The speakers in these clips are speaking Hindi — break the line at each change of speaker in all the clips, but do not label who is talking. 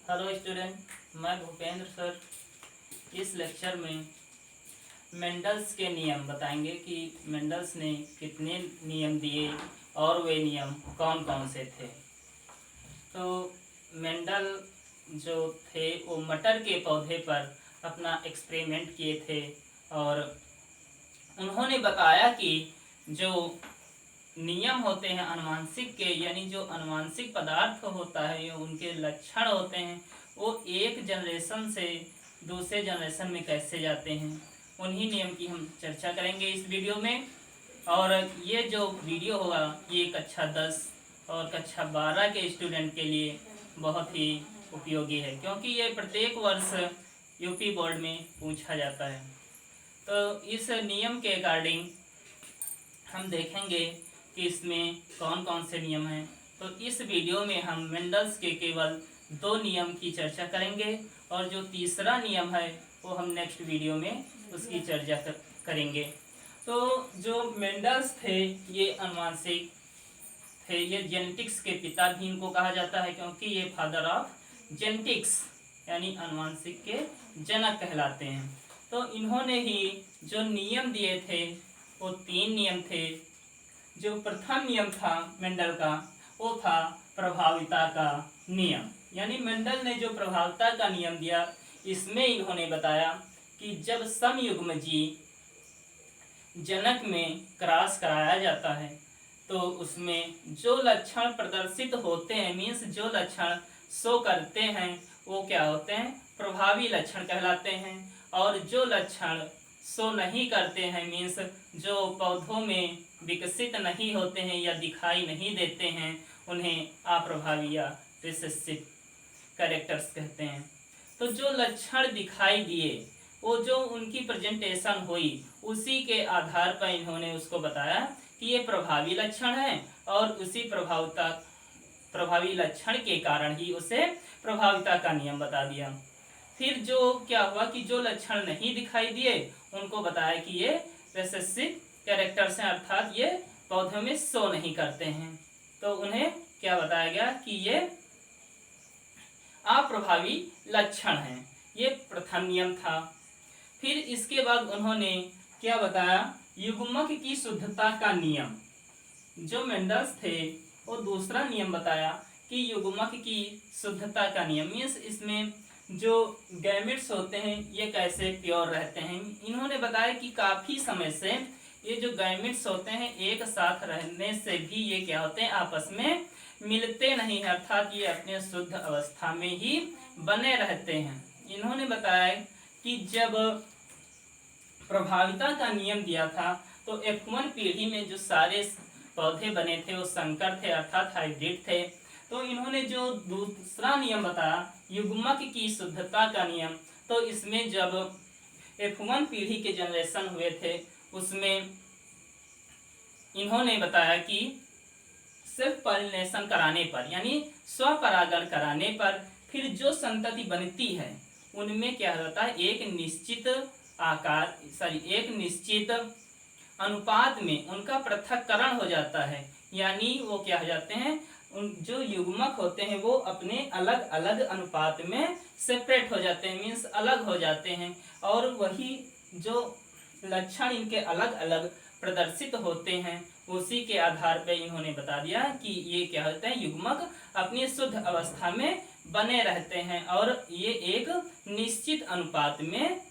हेलो स्टूडेंट, मैं भूपेंद्र सर इस लेक्चर में मेंडल्स के नियम बताएंगे कि मेंडल्स ने कितने नियम दिए और वे नियम कौन कौन से थे। तो मेंडल जो थे वो मटर के पौधे पर अपना एक्सपेरिमेंट किए थे और उन्होंने बताया कि जो नियम होते हैं अनुवांशिक के, यानी जो अनुवांशिक पदार्थ होता है उनके लक्षण होते हैं, वो एक जनरेशन से दूसरे जनरेशन में कैसे जाते हैं, उन्हीं नियम की हम चर्चा करेंगे इस वीडियो में। और ये जो वीडियो होगा ये कक्षा 10 और कक्षा 12 के स्टूडेंट के लिए बहुत ही उपयोगी है, क्योंकि ये प्रत्येक वर्ष यूपी बोर्ड में पूछा जाता है। तो इस नियम के अकॉर्डिंग हम देखेंगे कि इसमें कौन कौन से नियम हैं। तो इस वीडियो में हम मेंडल्स के केवल 2 नियम की चर्चा करेंगे और जो तीसरा नियम है वो हम नेक्स्ट वीडियो में उसकी चर्चा करेंगे। तो जो मेंडल्स थे ये अनुवांशिक थे, ये जेनेटिक्स के पिता भी इनको कहा जाता है, क्योंकि ये फादर ऑफ जेनेटिक्स यानी अनुवांशिक के जनक कहलाते हैं। तो इन्होंने ही जो नियम दिए थे वो 3 नियम थे। जो प्रथम नियम था मेंडल का वो था प्रभाविता का नियम, यानी मेंडल ने जो प्रभाविता का नियम दिया इसमें इन्होंने बताया कि जब समयुग्मजी जनक में क्रॉस कराया जाता है तो उसमें जो लक्षण प्रदर्शित होते हैं, मीन्स जो लक्षण शो करते हैं वो क्या होते हैं, प्रभावी लक्षण कहलाते हैं। और जो लक्षण शो नहीं करते हैं, मीन्स जो पौधों में विकसित नहीं होते हैं या दिखाई नहीं देते हैं, उन्हें अप्रभावी या रिसेसिव कैरेक्टर्स कहते हैं। तो जो लक्षण दिखाई दिए वो जो उनकी प्रेजेंटेशन हुई उसी के आधार पर इन्होंने उसको बताया कि ये प्रभावी लक्षण है और उसी प्रभावी लक्षण के कारण ही उसे प्रभाविता का नियम बता दिया। फिर जो क्या हुआ कि जो लक्षण नहीं दिखाई दिए उनको बताया कि ये रिसेसिव कैरेक्टर्स हैं, अर्थात ये पौधों में शो नहीं करते हैं। तो उन्हें क्या बताया गया कि ये अप्रभावी लक्षण हैं। ये प्रथम नियम था। फिर इसके बाद उन्होंने क्या बताया, युग्मक की शुद्धता का नियम। जो मेंडल्स थे वो दूसरा नियम बताया कि युग्मक की शुद्धता का नियम, मीन्स इसमें जो गैमेट्स होते हैं ये कैसे प्योर रहते हैं। इन्होंने बताया कि काफ़ी समय से ये जो गैमेट्स होते हैं एक साथ रहने से भी ये क्या होते हैं, आपस में मिलते नहीं है, अर्थात ये अपने शुद्ध अवस्था में ही बने रहते हैं। इन्होंने बताया कि जब प्रभाविता का नियम दिया था तो F1 पीढ़ी में जो सारे पौधे बने थे वो संकर थे, अर्थात हाइब्रिड थे। तो इन्होंने जो दूसरा नियम बताया युग्मक की शुद्धता का नियम, तो इसमें जब F1 पीढ़ी के जनरेशन हुए थे उसमें इन्होंने बताया कि सेल्फ पॉलिनेशन कराने पर यानी स्वपरागण कराने पर फिर जो संतति बनती है उनमें क्या होता है, एक निश्चित अनुपात में उनका पृथक्करण हो जाता है। यानी वो क्या हो जाते हैं, उन जो युग्मक होते हैं वो अपने अलग अलग अनुपात में सेपरेट हो जाते हैं, मीन्स अलग हो जाते हैं। और वही जो लक्षण इनके अलग अलग प्रदर्शित होते हैं उसी के आधार पर इन्होंने बता दिया कि ये क्या होते हैं, युग्मक अपनी शुद्ध अवस्था में बने रहते हैं और ये एक निश्चित अनुपात में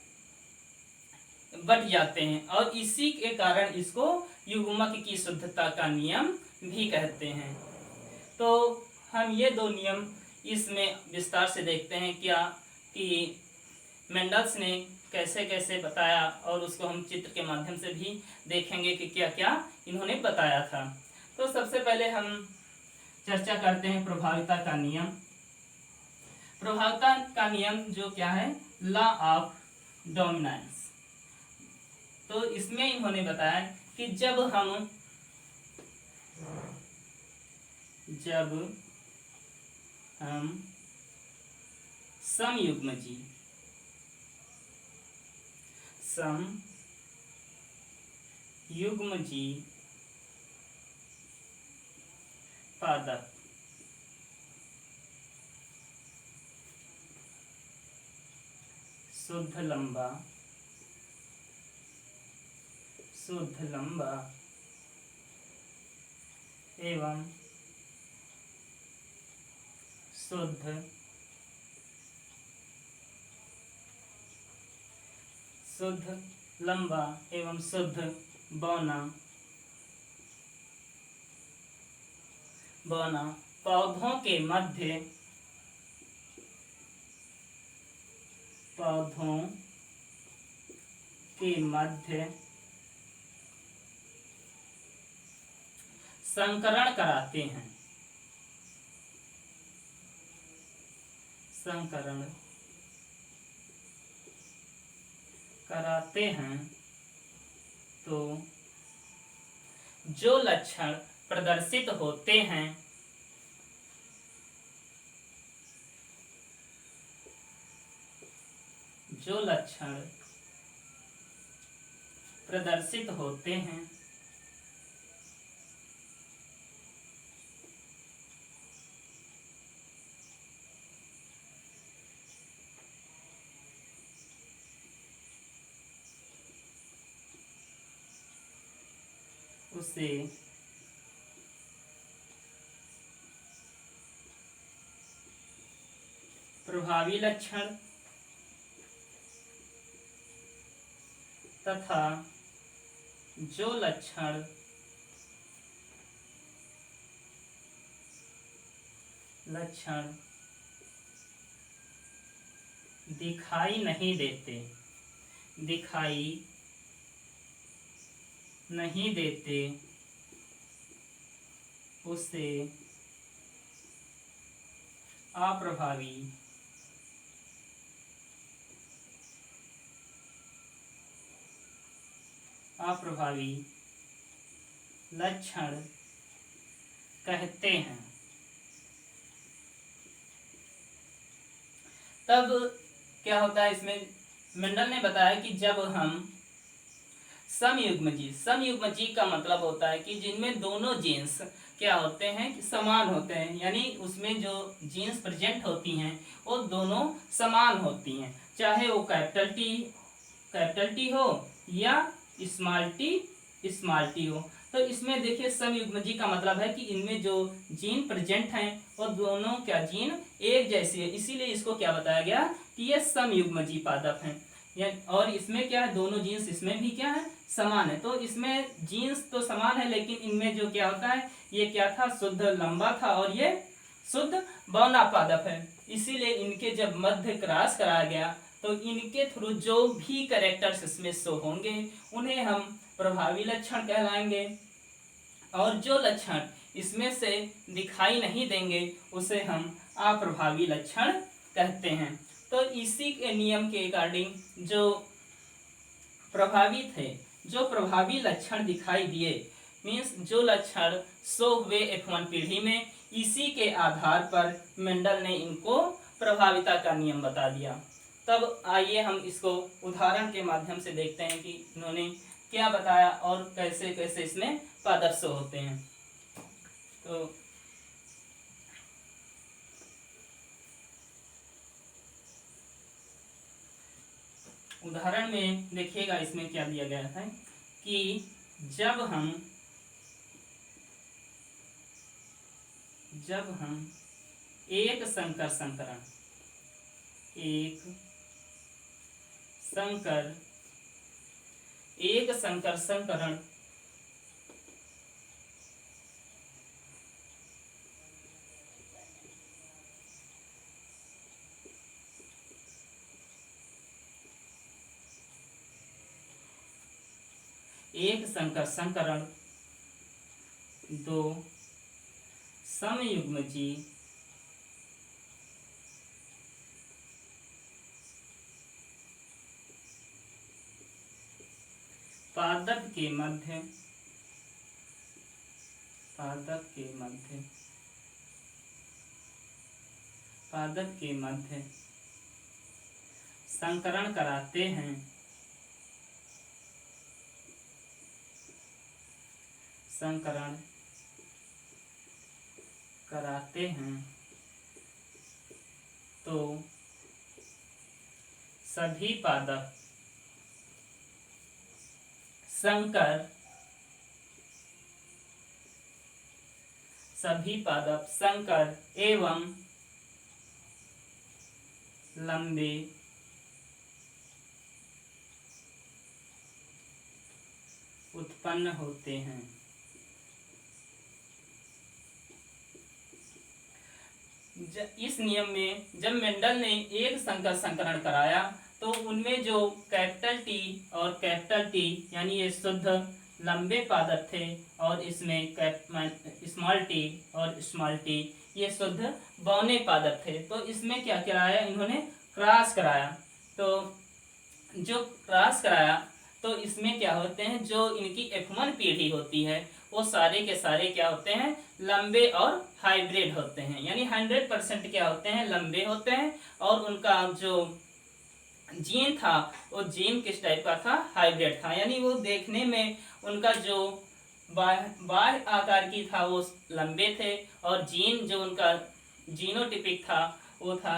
बट जाते हैं और इसी के कारण इसको युग्मक की शुद्धता का नियम भी कहते हैं। तो हम ये 2 नियम इसमें विस्तार से देखते हैं क्या कि मेंडल्स ने कैसे कैसे बताया, और उसको हम चित्र के माध्यम से भी देखेंगे कि क्या क्या इन्होंने बताया था। तो सबसे पहले हम चर्चा करते हैं प्रभाविता का नियम। प्रभाविता का नियम जो क्या है, लॉ ऑफ डोमिनेंस। तो इसमें इन्होंने बताया कि जब हम समयुग्मजी पादप शुद्ध लंबा, शुद्ध लंबा एवं शुद्ध शुद्ध लंबा एवं शुद्ध बौना बौना पौधों के मध्य, पौधों के मध्य संकरण कराते हैं, संकरण कराते हैं तो जो लक्षण प्रदर्शित होते हैं, जो लक्षण प्रदर्शित होते हैं उसे प्रभावी लक्षण तथा जो लक्षण दिखाई नहीं देते, दिखाई नहीं देते उसे अप्रभावी अप्रभावी लक्षण कहते हैं। तब क्या होता है, इसमें मेंडल ने बताया कि जब हम समयुग्मजी का मतलब होता है कि जिनमें दोनों जीन्स क्या होते हैं कि समान होते हैं, यानी उसमें जो जीन्स प्रेजेंट होती हैं वो दोनों समान होती हैं, चाहे वो कैपिटल टी हो या स्मॉल टी हो। तो इसमें देखिए समयुग्मजी का मतलब है कि इनमें जो जीन प्रेजेंट हैं वो दोनों क्या जीन एक जैसी है, इसीलिए इसको क्या बताया गया कि ये समयुग्मजी पादप हैं। और इसमें क्या है, दोनों जीन्स इसमें भी क्या है, समान है। तो इसमें जीन्स तो समान है, लेकिन इनमें जो क्या होता है, ये क्या था, शुद्ध लंबा था और ये शुद्ध बौना पादप है। इसीलिए इनके जब मध्य क्रॉस कराया गया तो इनके थ्रू जो भी कैरेक्टर्स इसमें शो होंगे उन्हें हम प्रभावी लक्षण कहलाएंगे, और जो लक्षण इसमें से दिखाई नहीं देंगे उसे हम अप्रभावी लक्षण कहते हैं। तो इसी के नियम के अकॉर्डिंग जो प्रभावी लक्षण दिखाई दिए, मीन्स जो लक्षण शो हुए F1 पीढ़ी में, इसी के आधार पर मेंडल ने इनको प्रभाविता का नियम बता दिया। तब आइए हम इसको उदाहरण के माध्यम से देखते हैं कि इन्होंने क्या बताया और कैसे कैसे इसमें पादप शो होते हैं। तो उदाहरण में देखिएगा इसमें क्या दिया गया है कि जब हम एक संकर संकरण दो समयुग्मजी पादप के मध्य संकरण कराते हैं, तो सभी पादप संकर एवं लंबे उत्पन्न होते हैं। इस नियम में जब मेंडल ने एक संकर संकरण कराया तो उनमें जो कैपिटल टी और कैपिटल टी यानी ये शुद्ध लंबे पादप थे और इसमें स्मॉल टी और स्मॉल टी ये शुद्ध बौने पादप थे। तो इसमें क्या कराया इन्होंने, क्रॉस कराया। तो जो क्रॉस कराया तो इसमें क्या होते हैं, जो इनकी F1 पीढ़ी होती है वो सारे के सारे क्या होते हैं, लंबे और हाइब्रिड होते हैं। यानी 100% क्या होते हैं, लंबे होते हैं। और उनका जो जीन था वो जीन किस टाइप का था, हाइब्रिड था। यानी वो देखने में उनका जो बाह्य आकार की था वो लंबे थे और जीन जो उनका जीनोटिपिक था वो था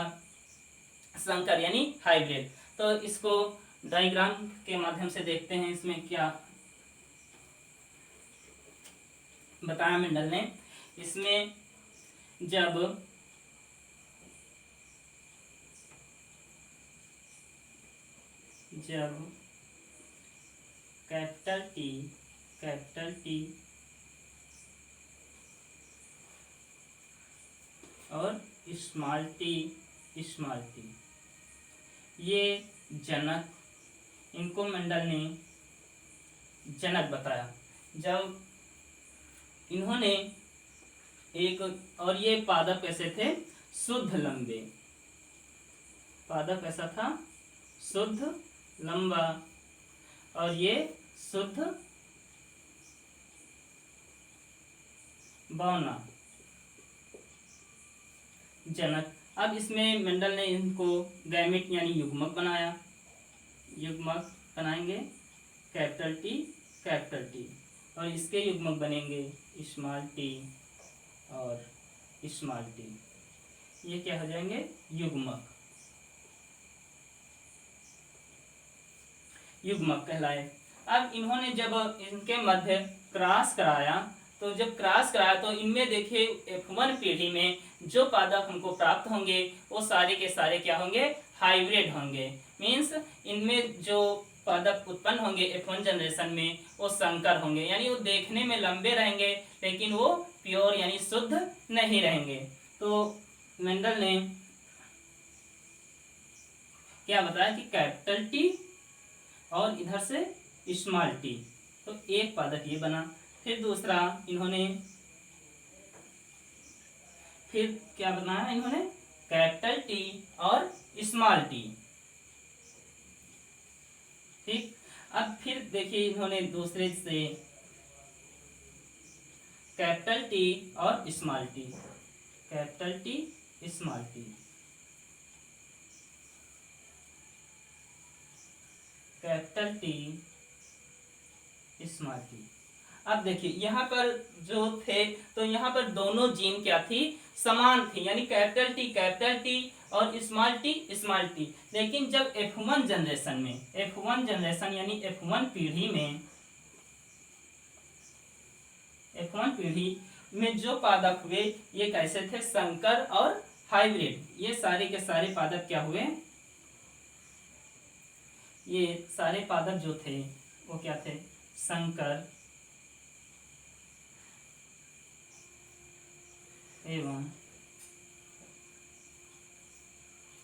संकर यानी हाइब्रिड। तो इसको डायग्राम के माध्यम से देखते हैं इसमें क्या बताया मेंडल ने। इसमें जब कैपिटल टी और स्मॉल टी ये जनक, इनको मेंडल ने जनक बताया। जब इन्होंने एक, और ये पादप कैसे थे, शुद्ध लंबे। पादप कैसा था, शुद्ध लंबा, और ये शुद्ध बौना जनक। अब इसमें मेंडल ने इनको गैमेट यानी युग्मक बनाया। युग्मक बनाएंगे कैपिटल टी और इसके युग्मक बनेंगे स्मॉल टी और स्मॉल टी। ये क्या हो जाएंगे, युग्मक कहलाए। अब इन्होंने जब इनके मध्य क्रॉस कराया तो जब क्रॉस कराया तो इनमें देखिए F1 पीढ़ी में जो पादप हमको प्राप्त होंगे वो सारे के सारे क्या होंगे, हाइब्रिड होंगे। मीन्स इनमें जो पादप उत्पन्न होंगे F1 जनरेशन में वो संकर होंगे। यानी वो देखने में लंबे रहेंगे लेकिन वो प्योर यानी शुद्ध नहीं रहेंगे। तो मेंडल ने क्या बताया कि कैपिटल टी और इधर से स्मॉल टी, तो एक पादप ये बना। फिर दूसरा इन्होंने फिर क्या बनाया, इन्होंने कैपिटल टी और स्मॉल टी। ठीक, अब फिर देखिए इन्होंने दूसरे से कैपिटल टी और small T, capital T small T, capital T small T. अब देखिए यहाँ पर जो थे तो यहाँ पर दोनों जीन क्या थी, समान थी। यानी कैपिटल टी और स्मॉल टी। लेकिन जब F1 जनरेशन में, F1 जनरेशन यानी F1 पीढ़ी में जो पादप हुए ये कैसे थे, संकर और हाइब्रिड। ये सारे के सारे पादप क्या हुए, ये सारे पादप जो थे वो क्या थे, संकर एवं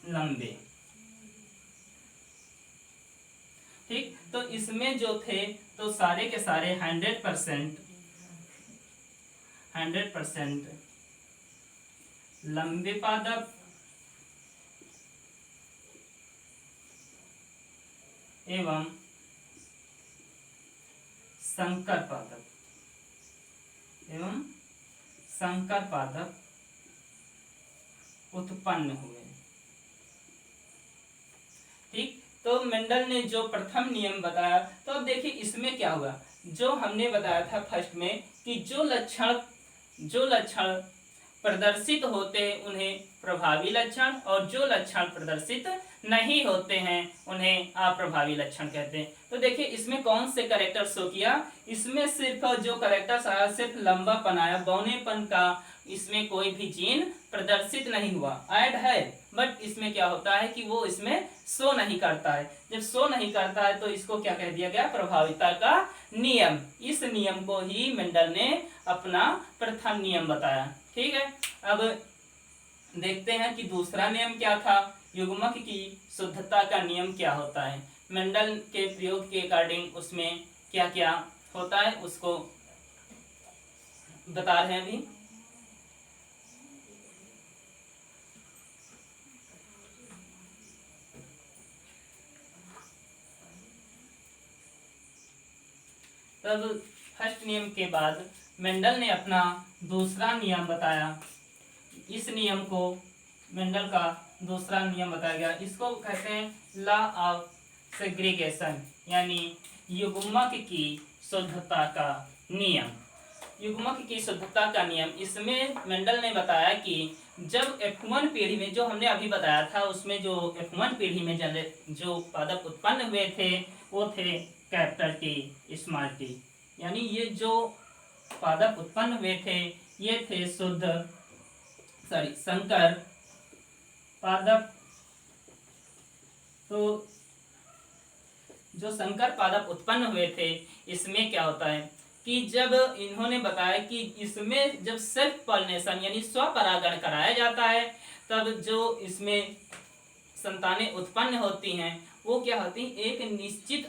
लंबे। ठीक, तो इसमें जो थे तो सारे के सारे 100% लंबे पादप एवं संकर पादप उत्पन्न हुए। ठीक, तो मेंडल ने जो प्रथम नियम बताया, तो अब देखिए इसमें क्या हुआ, जो हमने बताया था फर्स्ट में कि जो लक्षण प्रदर्शित होते हैं उन्हें प्रभावी लक्षण, और जो लक्षण प्रदर्शित नहीं होते हैं उन्हें अप्रभावी लक्षण कहते हैं। तो देखिए इसमें कौन से कैरेक्टर शो किया, इसमें सिर्फ जो कैरेक्टर्स आया सिर्फ लंबापन आया, बौनेपन का इसमें कोई भी जीन प्रदर्शित नहीं हुआ। ऐड है बट इसमें क्या होता है कि वो इसमें शो नहीं करता है। जब शो नहीं करता है तो इसको क्या कह दिया गया, प्रभाविता का नियम। इस नियम को ही मेंडल ने अपना प्रथम नियम बताया। ठीक है, अब देखते हैं कि दूसरा नियम क्या था, युग्मक की शुद्धता का नियम क्या होता है। मेंडल के प्रयोग के अकॉर्डिंग उसमें क्या क्या होता है उसको बता रहे हैं अभी। तब फर्स्ट नियम के बाद मेंडल ने अपना दूसरा नियम बताया। इस नियम को मेंडल का दूसरा नियम बताया गया, इसको कहते हैं लॉ ऑफ सेग्रीगेशन, यानी युग्मक की शुद्धता का नियम। युग्मक की शुद्धता का नियम, इसमें मेंडल ने बताया कि जब F1 पीढ़ी में, जो हमने अभी बताया था उसमें, जो F1 पीढ़ी में जो पादप उत्पन्न हुए थे वो थे कैपिटल टी स्मॉल टी, यानी ये जो पादप उत्पन्न हुए थे ये थे संकर पादप। तो जो संकर पादप उत्पन्न हुए थे इसमें क्या होता है कि जब इन्होंने बताया कि इसमें जब सेल्फ पॉलिनेशन यानी स्वपरागण कराया जाता है तब जो इसमें संतानें उत्पन्न होती हैं वो क्या होती हैं, एक निश्चित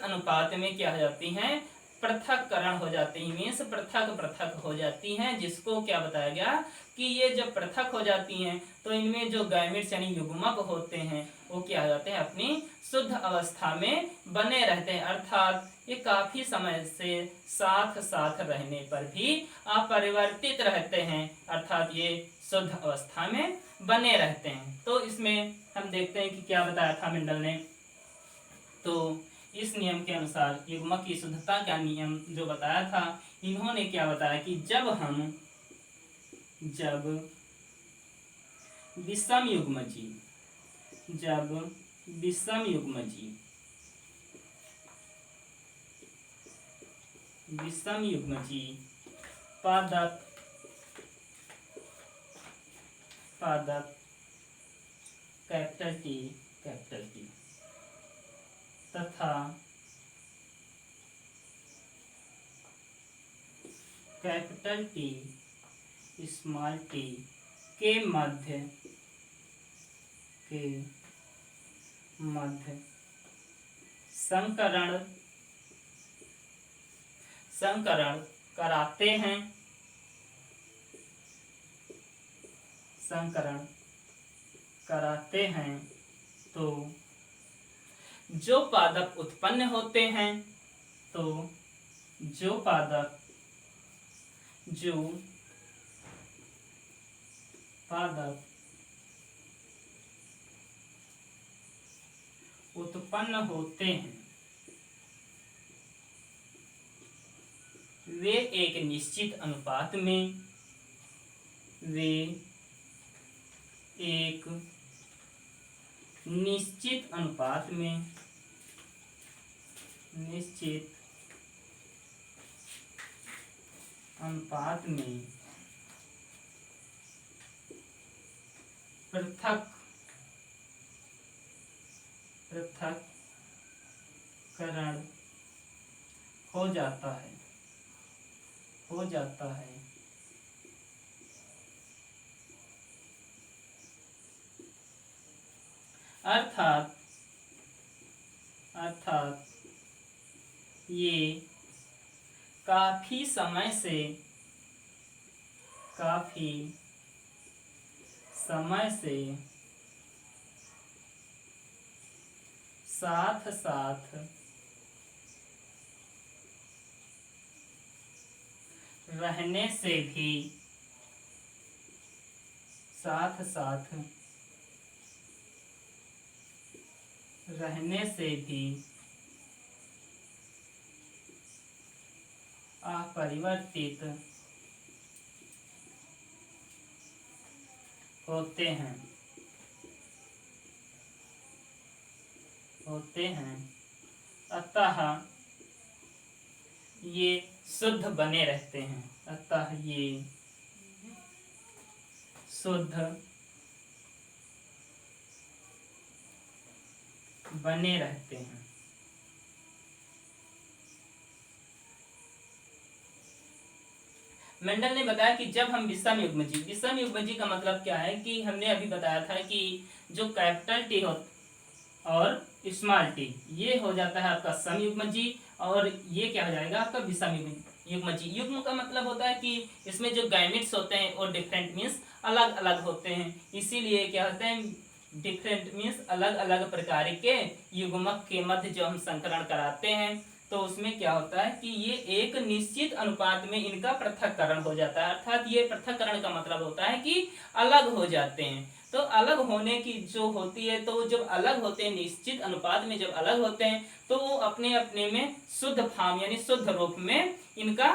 अनुपात में क्या हो जाती हैं, पृथककरण हो जाती है, मीन्स पृथक हो जाती हैं। जिसको क्या बताया गया कि ये जब पृथक हो जाती हैं तो इनमें जो गैमेट्स यानी युग्मक होते हैं वो क्या हो जाते हैं, अपनी शुद्ध अवस्था में बने रहते हैं, अर्थात ये काफी समय से साथ साथ रहने पर भी अपरिवर्तित रहते हैं, अर्थात ये शुद्ध अवस्था में बने रहते हैं। तो इसमें हम देखते हैं कि क्या बताया था मेंडल ने। तो इस नियम के अनुसार युग्मक की शुद्धता का नियम जो बताया था, इन्होंने क्या बताया कि जब विषम युग्मजी पादप कैपिटल टी तथा कैपिटल टी स्मॉल टी के मध्य संकरण कराते हैं, तो जो पादप उत्पन्न होते हैं, वे एक निश्चित अनुपात में पृथक्करण हो जाता है। अर्थात ये काफी समय से साथ साथ रहने से भी अपरिवर्तित होते हैं। होते हैं, अतः ये शुद्ध बने रहते हैं, अतः ये शुद्ध बने रहते हैं। मेंडल ने बताया कि जब हम विषम युग्मजी का मतलब क्या है कि हमने अभी बताया था कि जो कैपिटल टी हो और स्मॉल टी, ये हो जाता है आपका समयुग्मजी, और ये क्या हो जाएगा आपका विषम युग्मजी। युग्म का मतलब होता है कि इसमें जो गैमेट्स होते हैं वो डिफरेंट मीन्स अलग अलग होते हैं, इसीलिए क्या होते हैं डिफरेंट मीन्स अलग अलग प्रकार के युग्मक के मध्य जो हम संकरण कराते हैं तो उसमें क्या होता है कि ये एक निश्चित अनुपात में इनका पृथक्करण हो जाता है, अर्थात ये पृथक्करण का मतलब होता है कि अलग हो जाते हैं। तो अलग होने की जो होती है, तो जब अलग होते हैं निश्चित अनुपात में, जब अलग होते हैं तो वो अपने अपने में शुद्ध फॉर्म यानी शुद्ध रूप में इनका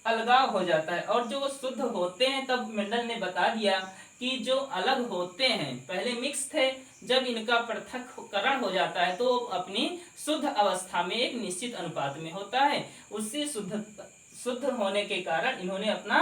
अलगाव हो जाता है। और जो वो शुद्ध होते हैं तब मेंडल ने बता दिया कि जो अलग होते हैं पहले मिक्स थे, जब इनका पृथक्करण हो जाता है तो अपनी शुद्ध अवस्था में एक निश्चित अनुपात में होता है। उससे शुद्ध होने के कारण इन्होंने अपना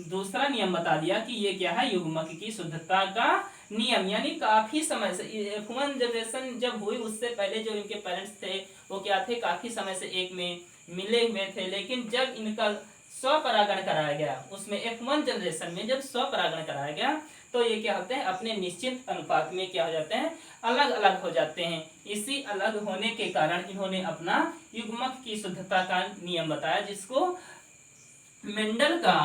दूसरा नियम बता दिया कि ये क्या है युग्मक की शुद्धता का नियम। यानी काफी समय से F1 जनरेशन जब हुई उससे पहले जो इनके पेरेंट्स थे वो क्या थे, काफी समय से एक में मिले हुए थे, लेकिन जब इनका स्वपरागण कराया गया उसमें F1 जनरेशन में जब स्वपरागण कराया गया तो ये क्या होते हैं अपने निश्चित अनुपात में क्या हो जाते हैं अलग अलग हो जाते हैं। इसी अलग होने के कारण इन्होंने अपना युग्मक की शुद्धता का नियम बताया, जिसको मेंडल का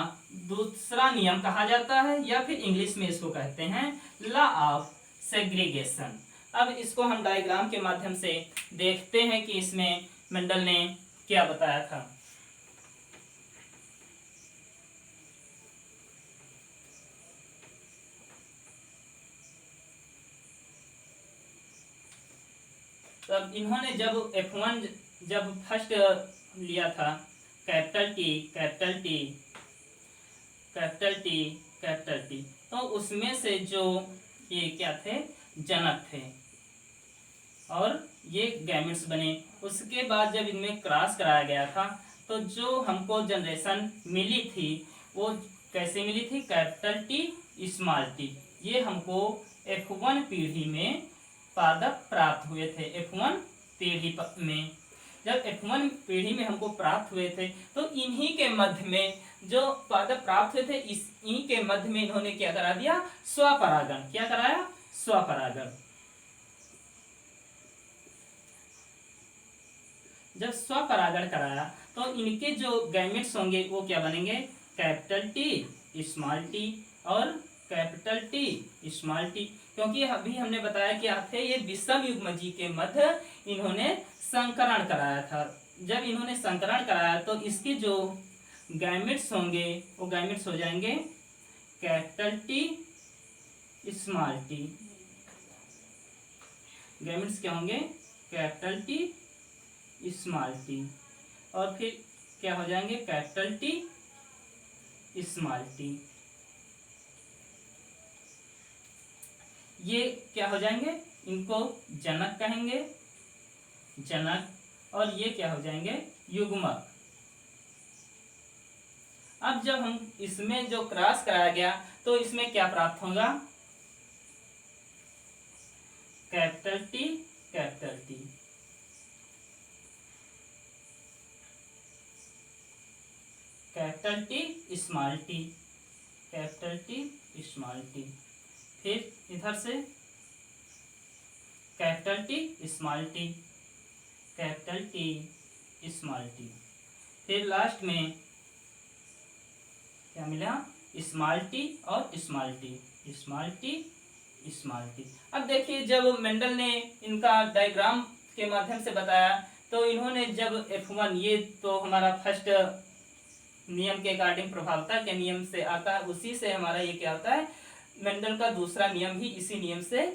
दूसरा नियम कहा जाता है, या फिर इंग्लिश में इसको कहते हैं लॉ ऑफ सेग्रीगेशन। अब इसको हम डायग्राम के माध्यम से देखते हैं कि इसमें मेंडल ने क्या बताया था। तब इन्होंने जब F1 जब फर्स्ट लिया था capital T capital T capital T capital T, तो उसमें से जो ये क्या थे जनक थे और ये गैमेट्स बने। उसके बाद जब इनमें क्रॉस कराया गया था तो जो हमको जनरेशन मिली थी वो कैसे मिली थी, कैपिटल टी स्मॉल टी। ये हमको F1 पीढ़ी में पादप प्राप्त हुए थे। F1 पीढ़ी में जब F1 पीढ़ी में हमको प्राप्त हुए थे तो इन्हीं के मध्य में जो पादप प्राप्त हुए थे इन्हीं के मध्य में इन्होंने क्या करा दिया, स्वपरागण। क्या कराया, स्वपरागण। जब स्वपरागण कराया तो इनके जो गैमेट्स होंगे वो क्या बनेंगे, कैपिटल टी स्मॉल टी और कैपिटल टी स्मॉल टी। क्योंकि अभी हमने बताया कि थे ये विषम युग्मजी के मध्य इन्होंने संकरण कराया था। जब इन्होंने संकरण कराया तो इसके जो गैमेट्स होंगे वो गैमेट्स हो जाएंगे capital T small T. Gametes क्या होंगे, कैपिटल टी स्मॉल टी, और फिर क्या हो जाएंगे कैपिटल टी स्मॉल टी। ये क्या हो जाएंगे, इनको जनक कहेंगे, जनक, और ये क्या हो जाएंगे युग्मक। अब जब हम इसमें जो क्रॉस कराया गया तो इसमें क्या प्राप्त होगा, capital T capital T. Capital T small T, capital T small T. फिर इधर से capital T small T, capital T small T. फिर लास्ट में क्या मिला, स्मॉल टी और small T, small T small T. अब देखिए जब मेंडल ने इनका डायग्राम के माध्यम से बताया तो इन्होंने जब F1 ये तो हमारा फर्स्ट नियम के अकॉर्डिंग प्रभावता के नियम से आता है, उसी से हमारा ये क्या होता है मेंडल का दूसरा नियम भी इसी नियम से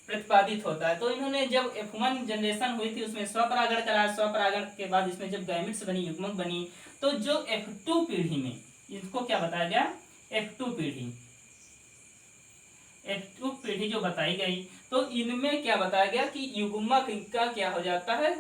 प्रतिपादित होता है। तो इन्होंने जब F1 जनरेशन हुई थी उसमें स्वपरागण कराया, स्वपरागण के बाद इसमें जब गैमेट्स बनी, युग्मक बनी, तो जो F2 पीढ़ी में इसको क्या बताया गया, F2 पीढ़ी, F2 पीढ़ी जो बताई गई, तो इनमें क्या बताया गया कि युग्मक का क्या हो जाता है,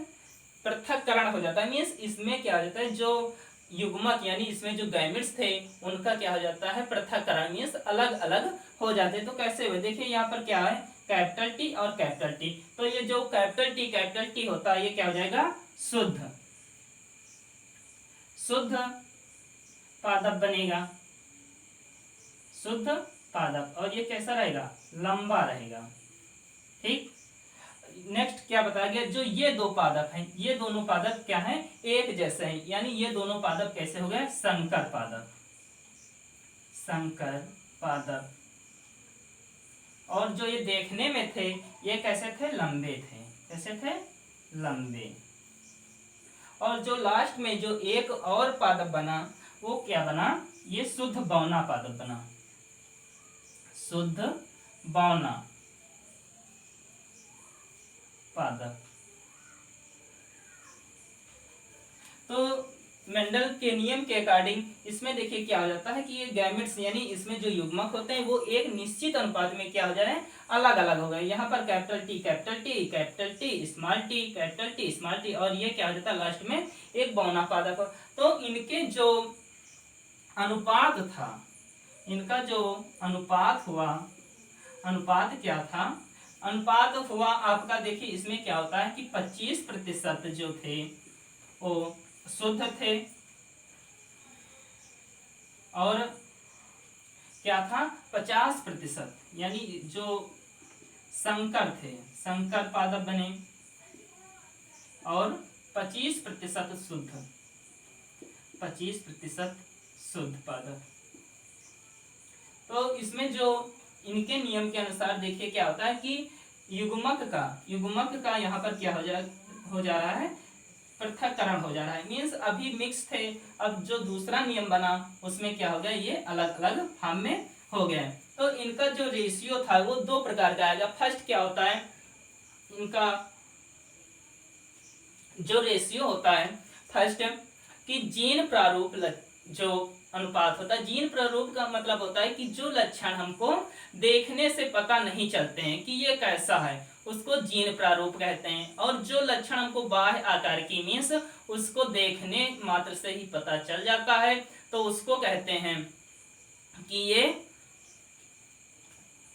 पृथक्करण हो जाता है। मीन्स इसमें क्या हो जाता है, जो युग्मक यानी इसमें जो गैमेट्स थे उनका क्या हो जाता है, पृथक्करण, मीन्स अलग अलग हो जाते हैं। तो कैसे हुए, देखिए यहाँ पर क्या है, कैपिटल टी और कैपिटल टी। तो ये जो कैपिटल टी होता है ये क्या हो जाएगा, शुद्ध शुद्ध पादप बनेगा, शुद्ध पादप, और ये कैसा रहेगा, लंबा रहेगा। ठीक, नेक्स्ट क्या बताया गया, जो ये दो पादप हैं, ये दोनों पादप क्या हैं, एक जैसे हैं, यानी ये दोनों पादप कैसे हो गए, संकर पादप, संकर पादप। और जो ये देखने में थे ये कैसे थे, लंबे थे, कैसे थे, लंबे। और जो लास्ट में जो एक और पादप बना वो क्या बना, ये शुद्ध बौना पादप बना, शुद्ध बौना पादप। तो मेंडल के नियम के अकॉर्डिंग इसमें देखिए क्या हो जाता है कि ये गैमेट्स यानी इसमें जो युग्मक होते हैं वो एक निश्चित अनुपात में क्या हो जाए, अलग अलग हो गए। यहाँ पर capital T capital T capital T small T capital T small T, और ये क्या हो जाता है लास्ट में एक बौना पादप। तो इनके जो अनुपात था, इनका जो अनुपात हुआ, अनुपात क्या था, अनुपात हुआ आपका, देखिए इसमें क्या होता है कि 25% जो थे वो शुद्ध थे, और क्या था 50% यानी जो संकर थे, संकर पादप बने, और 25% शुद्ध, 25% शुद्ध पादप। तो इसमें जो इनके नियम के अनुसार देखिए क्या होता है कि युग्मक का यहाँ पर क्या हो जा रहा है, पृथक्करण हो जा रहा है। मीन्स अभी मिक्स थे, अब जो दूसरा नियम बना उसमें क्या हो गया, ये अलग अलग फॉर्म में हो गया। तो इनका जो रेशियो था वो दो प्रकार का आएगा। फर्स्ट क्या होता है, इनका जो रेशियो होता है फर्स्ट कि जीन प्रारूप जो अनुपात होता है, जीन प्रारूप का मतलब होता है कि जो लक्षण हमको देखने से पता नहीं चलते हैं कि ये कैसा है, उसको जीन प्रारूप कहते हैं। और जो लक्षण हमको बाह्य आकार की मीन्स उसको देखने मात्र से ही पता चल जाता है, तो उसको कहते हैं कि ये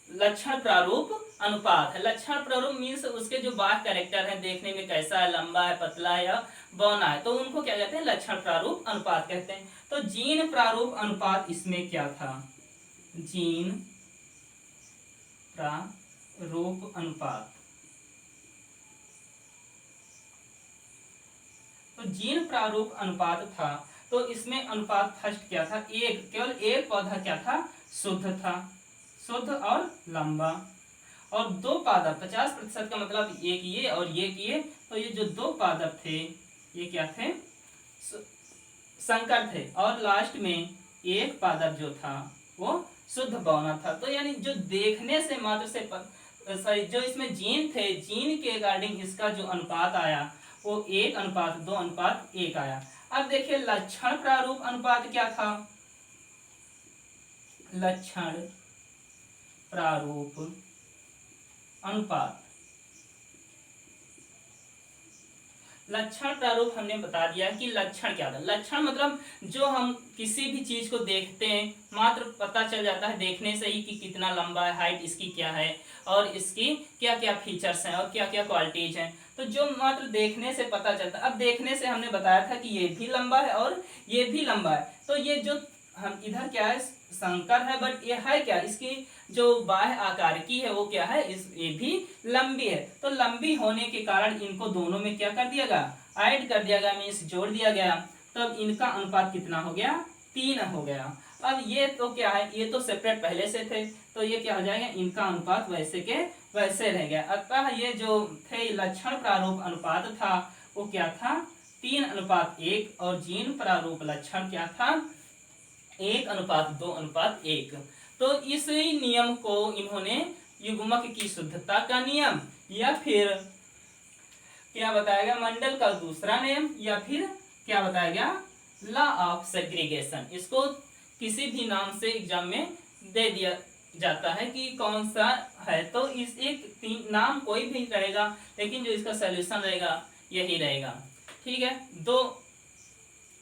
लक्षण प्रारूप अनुपात है। लक्षण प्रारूप मीन्स उसके जो बाह्य कैरेक्टर है, देखने में कैसा है, लंबा है, पतला है या बौना है, तो उनको क्या कहते हैं, लक्षण प्रारूप अनुपात कहते हैं। तो जीन प्रारूप अनुपात इसमें क्या था, जीन प्रारूप अनुपात। तो जीन प्रारूप अनुपात था, तो इसमें अनुपात फर्स्ट क्या था, एक, केवल एक पौधा क्या था, शुद्ध था, शुद्ध और लंबा। और दो पादप 50% का मतलब एक ये और ये, तो ये जो दो पादप थे ये क्या थे, संकर थे, और लास्ट में एक पादप जो था वो शुद्ध बौना था। तो यानी जो देखने से मात्र से जो इसमें जीन थे, जीन के अकॉर्डिंग इसका जो अनुपात आया वो 1:2:1 आया। अब देखिए लक्षण प्रारूप अनुपात क्या था, लक्षण प्रारूप अनुपात, लक्षण प्रारूप हमने बता दिया कि लक्षण क्या था। लक्षण मतलब जो हम किसी भी चीज को देखते हैं मात्र पता चल जाता है देखने से ही कि कितना लंबा है, हाइट इसकी क्या है, और इसकी क्या क्या फीचर्स हैं और क्या क्या क्वालिटीज हैं, तो जो मात्र देखने से पता चलता है। अब देखने से हमने बताया था कि ये भी लंबा है और ये भी लंबा है, तो ये जो हम इधर क्या है, संकर है, बट ये है क्या, इसकी जो बाह्य आकार की है वो क्या है, ये भी लंबी है। तो लंबी होने के कारण इनको दोनों में क्या कर दिया गया, ऐड कर दिया गया, मीन्स जोड़ दिया गया। तब इनका अनुपात कितना हो गया, 3 हो गया। अब ये तो क्या है, ये तो सेपरेट पहले से थे, तो ये क्या हो जाएगा, इनका अनुपात वैसे के वैसे रह गया। अतः ये जो थे लक्षण प्रारूप अनुपात था वो क्या था, 3:1, और जीन प्रारूप लक्षण क्या था, 1:2:1। तो इस नियम को इन्होंने युग्मक की शुद्धता का नियम, या फिर क्या बताया गया, मंडल का दूसरा नियम, या फिर क्या बताया गया, लॉ ऑफ सेग्रीगेशन, इसको किसी भी नाम से एग्जाम में दे दिया जाता है कि कौन सा है, तो इस एक तीन नाम कोई भी रहेगा, लेकिन जो इसका सॉल्यूशन रहेगा यही रहेगा। ठीक है, दो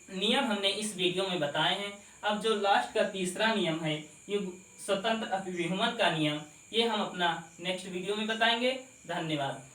नियम हमने इस वीडियो में बताए हैं। अब जो लास्ट का तीसरा नियम है, ये स्वतंत्र अभिविहुमन का नियम, ये हम अपना नेक्स्ट वीडियो में बताएंगे। धन्यवाद।